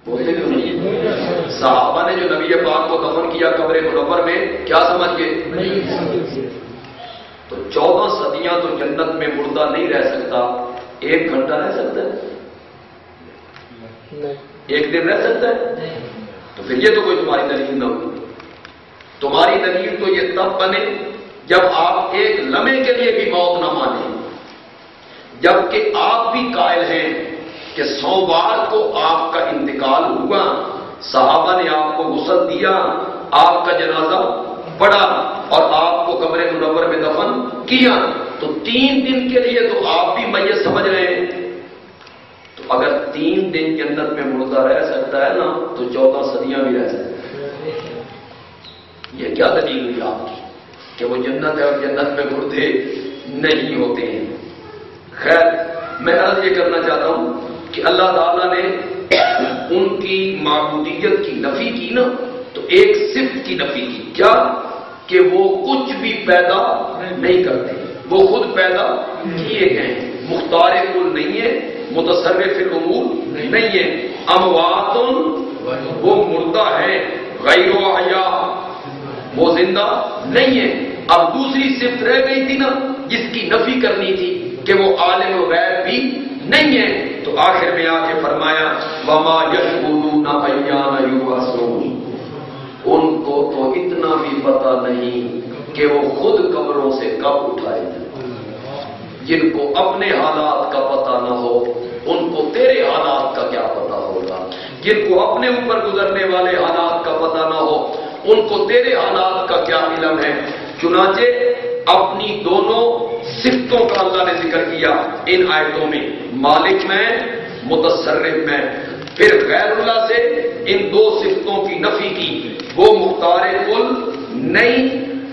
بولتے نہیں؟ صحابہ نے جو نبی پاک کو دفن کیا قبر منور میں، کیا سمجھ کے؟ تو 14 صدیاں تو جنت میں مردہ نہیں رہ سکتا، 1 گھنٹہ رہ سکتا ہے؟ 1 دن رہ سکتا ہے؟ تو پھر یہ تو کوئی تمہاری دلیل نہ ہوئی۔ تمہاری دلیل تو یہ تب بنے جب آپ 1 لمحے کے لیے بھی موت نہ مانیں، جبکہ آپ بھی قائل ہیں کہ سوموار کو آپ کا انتقال ہوا، صحابہ نے آپ کو غسل دیا، آپ کا جنازہ پڑا اور آپ کو قبر منور میں دفن کیا، تو 3 دن کے لیے تو آپ بھی میت سمجھ رہے ہیں۔ تو اگر 3 دن جنت میں مردہ رہ سکتا ہے نا، تو 14 صدیاں بھی رہ سکتی ہیں۔ یہ کیا دلیل ہوئی آپ کی کہ وہ جنت ہے اور جنت میں مردے نہیں ہوتے ہیں؟ خیر، میں عرض یہ کرنا چاہتا ہوں کہ اللہ تعالیٰ نے ان کی معبودیت کی نفی کی نا، تو ایک صفت کی نفی کی، کیا؟ کہ وہ کچھ بھی پیدا نہیں کرتے، وہ خود پیدا کیے گئے ہیں، مختار کل نہیں ہے، متصرف الامور نہیں ہے، اموات وہ مردہ ہے، غیر احیاء وہ زندہ نہیں ہے۔ اب دوسری صفت رہ گئی تھی نا جس کی نفی کرنی تھی کہ وہ عالم الغیب بھی نہیں ہے، تو آخر میں آ کے فرمایا وما یشعرون ایان یبعثون، ان کو تو اتنا بھی پتہ نہیں کہ وہ خود قبروں سے کب اٹھائے جائیں۔ جن کو اپنے حالات کا پتہ نہ ہو ان کو تیرے حالات کا کیا پتہ ہوگا، جن کو اپنے اوپر گزرنے والے حالات کا پتہ نہ ہو ان کو تیرے حالات کا کیا علم ہے۔ چنانچہ اپنی دونوں صفتوں کا اللہ نے ذکر کیا ان آیتوں میں، مالک میں، متصرف میں، پھر غیر اللہ سے ان 2 صفتوں کی نفی کی، وہ مختار کل نہیں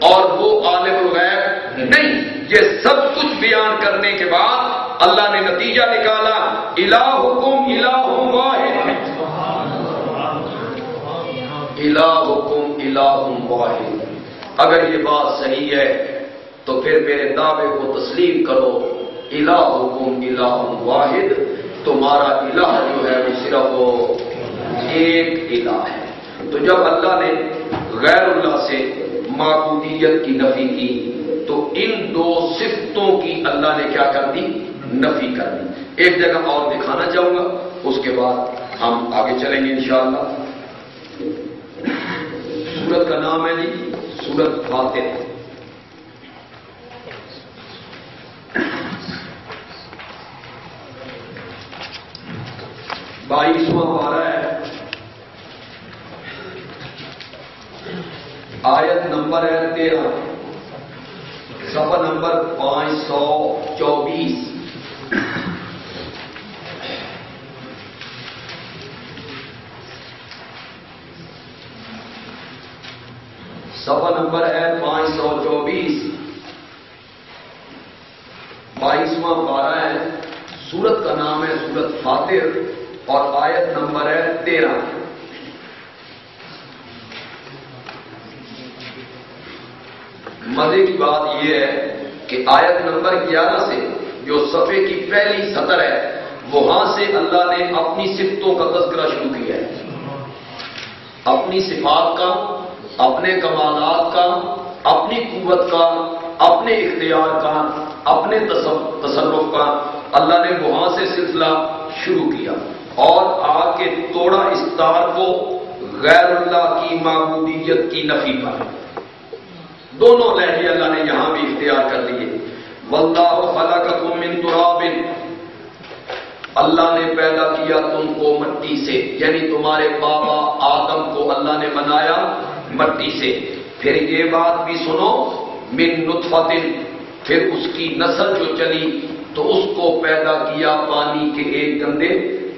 اور وہ عالم الغیب نہیں۔ یہ سب کچھ بیان کرنے کے بعد اللہ نے نتیجہ نکالا الہکم الہ واحد، الہکم الہ واحد۔ اگر یہ بات صحیح ہے تو پھر میرے دعوے کو تسلیم کرو، الہکم الہ واحد، تمہارا الہ جو ہے وہ صرف ایک الہ ہے۔ تو جب اللہ نے غیر اللہ سے معبودیت کی نفی کی تو ان 2 صفتوں کی اللہ نے کیا کر دی؟ نفی کر دی۔ ایک جگہ اور دکھانا چاہوں گا، اس کے بعد ہم آگے چلیں گے انشاءاللہ۔ سورت کا نام ہے جی سورت فاتر۔ 22واں پارہ ہے، آیت نمبر ہے 13، صفحہ نمبر 524۔ صفحہ نمبر ہے 524، 22واں پارہ ہے، سورت کا نام ہے سورت فاتر اور آیت نمبر ہے 13۔ مزے کی بات یہ ہے کہ آیت نمبر 11 سے جو صفحے کی پہلی سطر ہے وہاں سے اللہ نے اپنی صفتوں کا تذکرہ شروع کیا ہے، اپنی صفات کا، اپنے کمالات کا، اپنی قوت کا، اپنے اختیار کا، اپنے تصرف کا، اللہ نے وہاں سے سلسلہ شروع کیا اور آ کے توڑا اس تار کو غیر اللہ کی معبودیت کی نفی پر۔ دونوں لہجے اللہ نے یہاں بھی اختیار کر لیے۔ واللہ خلقکم من تراب، اللہ نے پیدا کیا تم کو مٹی سے، یعنی تمہارے بابا آدم کو اللہ نے بنایا مٹی سے۔ پھر یہ بات بھی سنو، من نطفۃ، پھر اس کی نسل جو چلی تو اس کو پیدا کیا پانی کے ایک گندے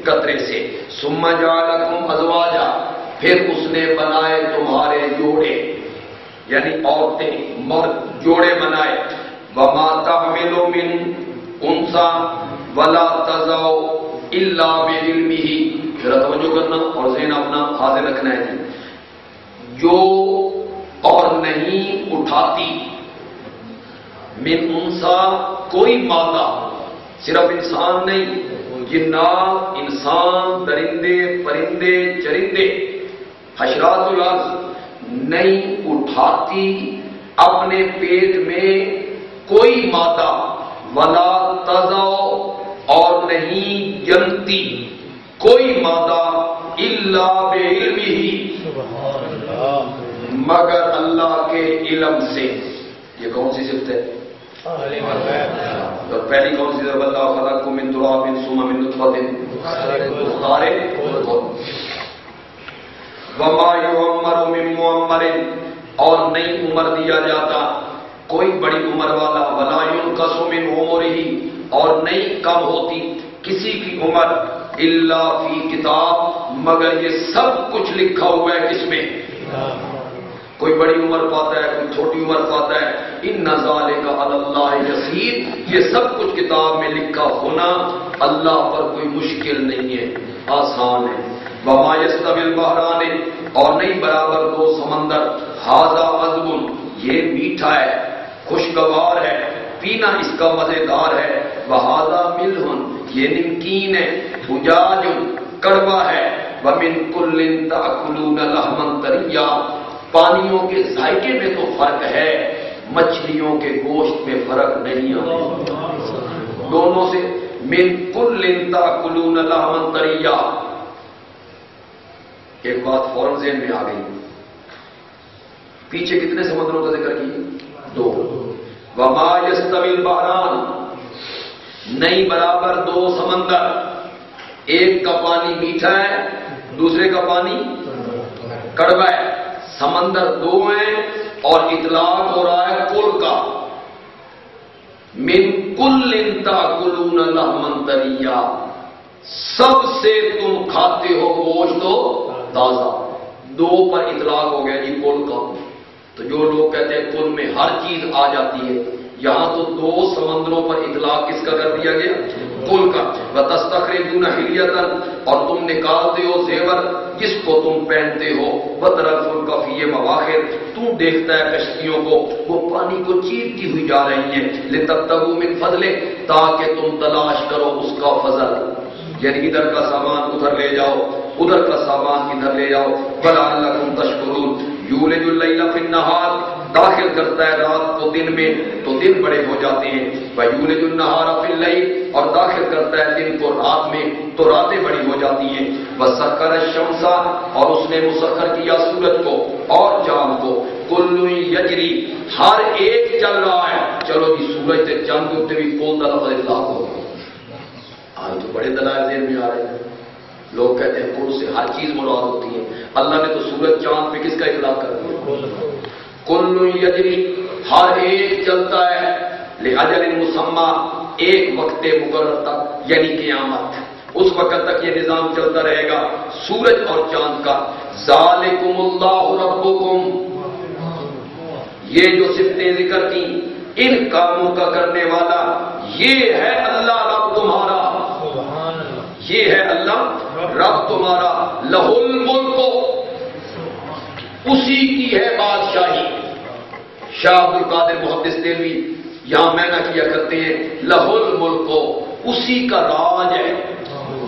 قطرے سے۔ ثم جعلکم ازواجا، پھر اس نے بنائے تمہارے جوڑے، یعنی عورتیں مرد جوڑے بنائے۔ وما تحمل من انثى ولا تضع الا بعلمه، ذرا توجہ کرنا اور ذہن اپنا حاضر رکھنا ہے۔ جو اور نہیں اٹھاتی من انثى، کوئی مادہ، صرف انسان نہیں، جنات، انسان، درندے، پرندے، چرندے، حشرات الارض نہیں اٹھاتی اپنے پیٹ میں کوئی مادہ، ولا تضع اور نہیں جنتی کوئی مادہ، الا بعلمہ مگر اللہ کے علم سے۔ یہ کون سی صفت ہے؟ اور پہلی کون سی ضرب اللہ خلقکم من تراب ثم من نطفۃ مختار وما یعمر من معمر اور نہیں عمر دیا جاتا کوئی بڑی عمر والا، ولا ينقص من عمرہ اور نہیں کم ہوتی کسی کی عمر، الا فی کتاب مگر یہ سب کچھ لکھا ہوا ہے کس میں؟ کوئی بڑی عمر پاتا ہے، کوئی چھوٹی عمر پاتا ہے، ان ذالک علی اللہ یسیر، یہ سب کچھ کتاب میں لکھا ہونا اللہ پر کوئی مشکل نہیں ہے، آسان ہے۔ وما یستوی البحران اور نہیں برابر دو سمندر، ھذا عذب یہ میٹھا ہے، خوشگوار ہے، پینا اس کا مزیدار ہے، وھذا ملح یہ نمکین ہے، اجاج کڑوا ہے، ومن کل تأکلون لحما طریا پانیوں کے ذائقے میں تو فرق ہے، مچھلیوں کے گوشت میں فرق نہیں آتا، دونوں سے من کل تأکلون لحما طریا۔ ایک بات فوراً ذہن میں آ گئی، پیچھے کتنے سمندروں کا ذکر کیا؟ دو۔ وما یستوی البحران نہیں برابر دو سمندر، ایک کا پانی میٹھا ہے دوسرے کا پانی کڑوا ہے، سمندر دو ہیں اور اطلاق ہو رہا ہے کل کا، من کل تأکلون لحما طریا سب سے تم کھاتے ہو گوشت تو تازہ، دو پر اطلاق ہو گیا جی کل کا۔ تو جو لوگ کہتے ہیں کل میں ہر چیز آ جاتی ہے، یہاں تو دو سمندروں پر اطلاق کس کا کر دیا گیا؟ کل کا۔ وَتَسْتَخْرِجُونَ حِلْيَةً اور تم نکالتے ہو زیور جس کو تم پہنتے ہو، وَتَرَى الْفُلْكَ فِيهِ مَوَاخِرَ تو دیکھتا ہے کشتیوں کو وہ پانی کو چیرتی ہوئی جا رہی ہیں، لِتَبْتَغُوا مِنْ فَضْلِهِ تاکہ تم تلاش کرو اس کا فضل، یعنی ادھر کا سامان ادھر لے جاؤ، ادھر کا سامان ادھر لے جاؤ، وَلَعَلَّكُمْ تَشْكُرُونَ یولج اللیل فی النہار داخل کرتا ہے رات کو دن میں تو دن بڑے ہو جاتے ہیں، ویولج النہار فی اللیل اور داخل کرتا ہے دن کو رات میں تو راتیں بڑی ہو جاتی ہیں، وسخر الشمس اور اس نے مسخر کیا سورج کو اور چاند کو، کل یجری ہر ایک چل رہا ہے، چلو جی سورج سے چاند کے اوپر بھی کون دا لفظ اطلاق ہو، آج تو بڑے دلائل ذہن میں آ رہے ہیں، لوگ کہتے ہیں کل سے ہر چیز مراد ہوتی ہے، اللہ نے تو سورج چاند پہ کس کا اطلاق کر دیا؟ کل یجری ہر ایک چلتا ہے، لأجل مسمى ایک وقت مقرر تک یعنی قیامت، اس وقت تک یہ نظام چلتا رہے گا سورج اور چاند کا۔ ذالکم اللہ ربکم یہ جو صفتیں ذکر کی ان کاموں کا کرنے والا یہ ہے اللہ رب تمہارا، یہ ہے اللہ رب تمہارا، لہ الملک اسی کی ہے بادشاہی۔ شاہ عبد القادر محدث دہلوی یہاں میں نہ کیا کرتے ہیں لہ الملک اسی کا راج ہے،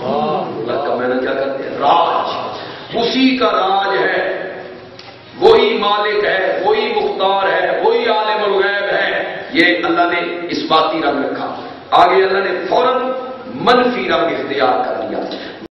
اللہ کا میں نہ کیا کرتے ہیں راج، اسی کا راج ہے، وہی مالک ہے، وہی مختار ہے، وہی عالم الغیب ہے، یہ اللہ نے اس باتی رنگ رکھا۔ آگے اللہ نے فوراً منفی رنگ اختیار کر لیا،